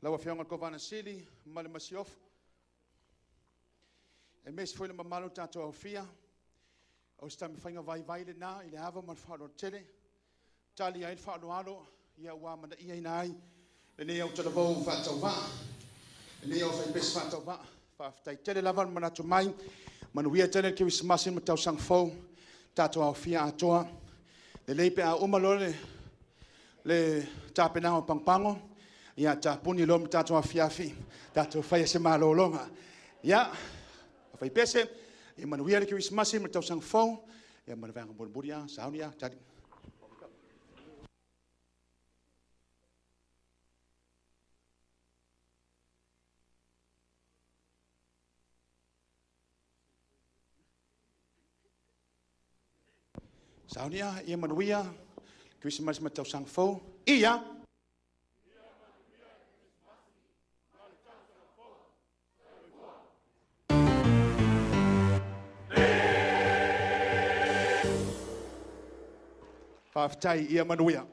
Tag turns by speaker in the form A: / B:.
A: Lawa fianga ko vana sili, male masiof. E mes foi le mamalo tato au fia. O sta mi fainga vai le na, ile hava mal falo tele. Tali ai falo alo, ia wa mana ia nai. Le ne au tala vo fa tau va. Le ne au fa pes fa tau va. Fa tai tele lavan mana tu mai. Manuia tele ki wis masin matau sang fo. Tato au fia atoa. Le leipe a umalole le tapena o pangpango. Ia tapuni lom tato au fia fi. Tato fa se malolonga. Ia fai pese e manuia ki wis masin matau sang fo. Ia manavanga burburia saunia tadi. Saunia ia manuia Christmas matau sang fo ia 5 ia manuia